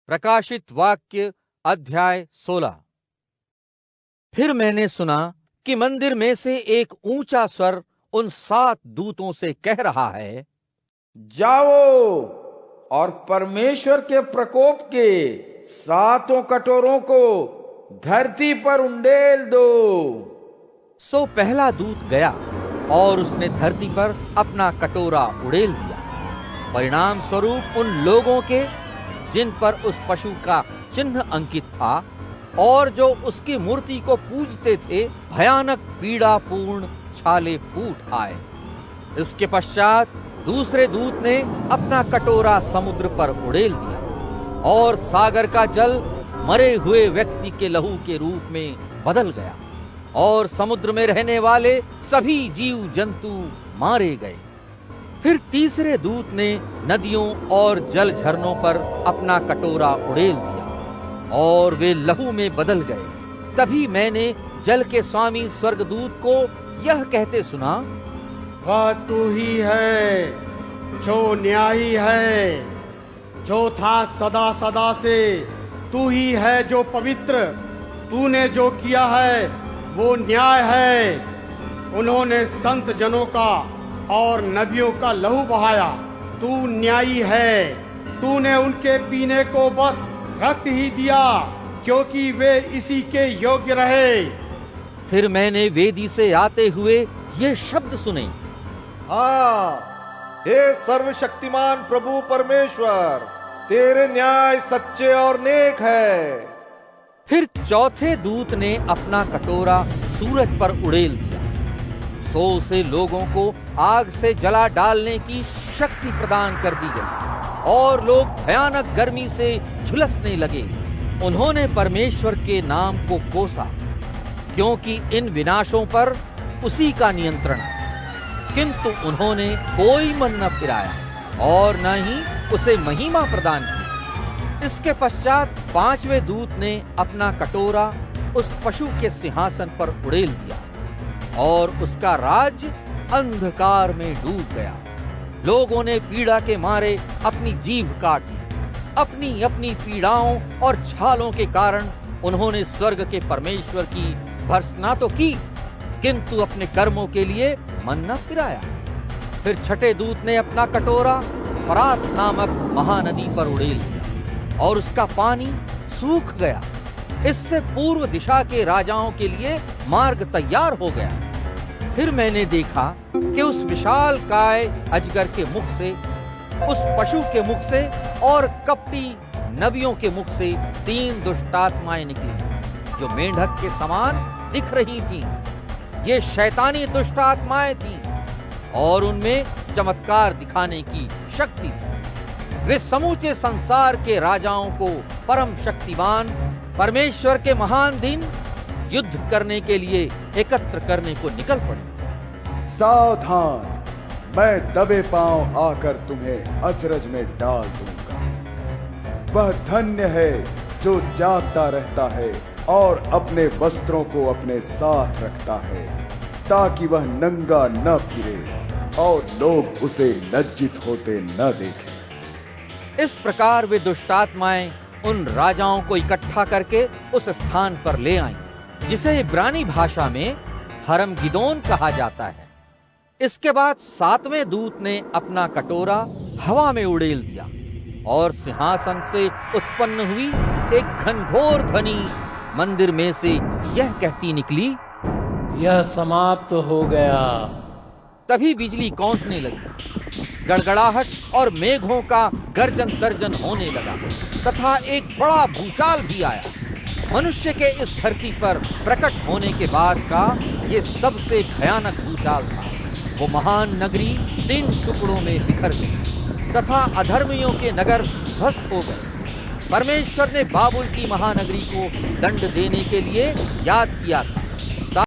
प्रकाशित वाक्य अध्याय 16। फिर मैंने सुना कि मंदिर में से एक ऊंचा स्वर उन 7 दूतों से कह रहा है, जाओ और परमेश्वर के प्रकोप के 7 कटोरों को धरती पर उंडेल दो। सो पहला दूत गया और उसने धरती पर अपना कटोरा उड़ेल दिया। परिणाम स्वरूप उन लोगों के जिन पर उस पशु का चिन्ह अंकित था और जो उसकी मूर्ति को पूजते थे, भयानक पीड़ापूर्ण छाले फूट आए। इसके पश्चात दूसरे दूत ने अपना कटोरा समुद्र पर उड़ेल दिया और सागर का जल मरे हुए व्यक्ति के लहू के रूप में बदल गया और समुद्र में रहने वाले सभी जीव जंतु मारे गए। फिर तीसरे दूत ने नदियों और जल झरनों पर अपना कटोरा उड़ेल दिया और वे लहू में बदल गए। तभी मैंने जल के स्वामी स्वर्गदूत को यह कहते सुना, वह तू ही है जो न्यायी है, जो था सदा सदा से, तू ही है जो पवित्र, तूने जो किया है वो न्याय है। उन्होंने संत जनों का और नबियों का लहू बहाया, तू न्यायी है। तूने उनके पीने को बस रक्त ही दिया क्योंकि वे इसी के योग्य रहे। फिर मैंने वेदी से आते हुए ये शब्द सुने, हाँ, हे सर्वशक्तिमान प्रभु परमेश्वर, तेरे न्याय सच्चे और नेक है। फिर चौथे दूत ने अपना कटोरा सूरज पर उड़ेल दिया। सो उसे लोगों को आग से जला डालने की शक्ति प्रदान कर दी गई और लोग भयानक गर्मी से झुलसने लगे। उन्होंने परमेश्वर के नाम को कोसा क्योंकि इन विनाशों पर उसी का नियंत्रण है। किंतु उन्होंने कोई मन न फिराया और न ही उसे महिमा प्रदान की। इसके पश्चात 5वें दूत ने अपना कटोरा उस पशु के सिंहासन पर उड़ेल दिया और उसका राज्य अंधकार में डूब गया। लोगों ने पीड़ा के मारे अपनी जीभ काट ली। अपनी अपनी पीड़ाओं और छालों के कारण उन्होंने स्वर्ग के परमेश्वर की भर्त्सना तो की, किंतु अपने कर्मों के लिए मन न फिराया। फिर छठे दूत ने अपना कटोरा फरात नामक महानदी पर उड़ेल दिया और उसका पानी सूख गया। इससे पूर्व दिशा के राजाओं के लिए मार्ग तैयार हो गया। फिर मैंने देखा कि उस विशाल काय अजगर के मुख से, उस पशु के मुख से और कपटी नबियों के मुख से 3 दुष्टात्माएं निकली जो मेंढक के समान दिख रही थीं। ये शैतानी दुष्टात्माएं थीं और उनमें चमत्कार दिखाने की शक्ति थी। वे समूचे संसार के राजाओं को परम शक्तिमान परमेश्वर के महान दिन युद्ध करने के लिए एकत्र करने को निकल पड़े। सावधान, मैं दबे पांव आकर तुम्हें अचरज में डाल दूंगा। वह धन्य है जो जागता रहता है और अपने वस्त्रों को अपने साथ रखता है ताकि वह नंगा न फिरे और लोग उसे लज्जित होते न देखें। इस प्रकार वे दुष्टात्माएं उन राजाओं को इकट्ठा करके उस स्थान पर ले आईं, जिसे इब्रानी भाषा में हरमगिदोन कहा जाता है। इसके बाद 7वें दूत ने अपना कटोरा हवा में उड़ेल दिया और सिंहासन से उत्पन्न हुई एक घनघोर ध्वनि मंदिर में से यह कहती निकली, यह समाप्त हो गया। तभी बिजली कौंधने लगी, गड़गड़ाहट और मेघों का गर्जन तर्जन होने लगा तथा एक बड़ा भूचाल भी आया। मनुष्य के इस धरती पर प्रकट होने के बाद का ये सबसे भयानक भूचाल था। वो महान नगरी 3 टुकड़ों में बिखर गई तथा अधर्मियों के नगर ध्वस्त हो गए। परमेश्वर ने बाबुल की महानगरी को दंड देने के लिए याद किया था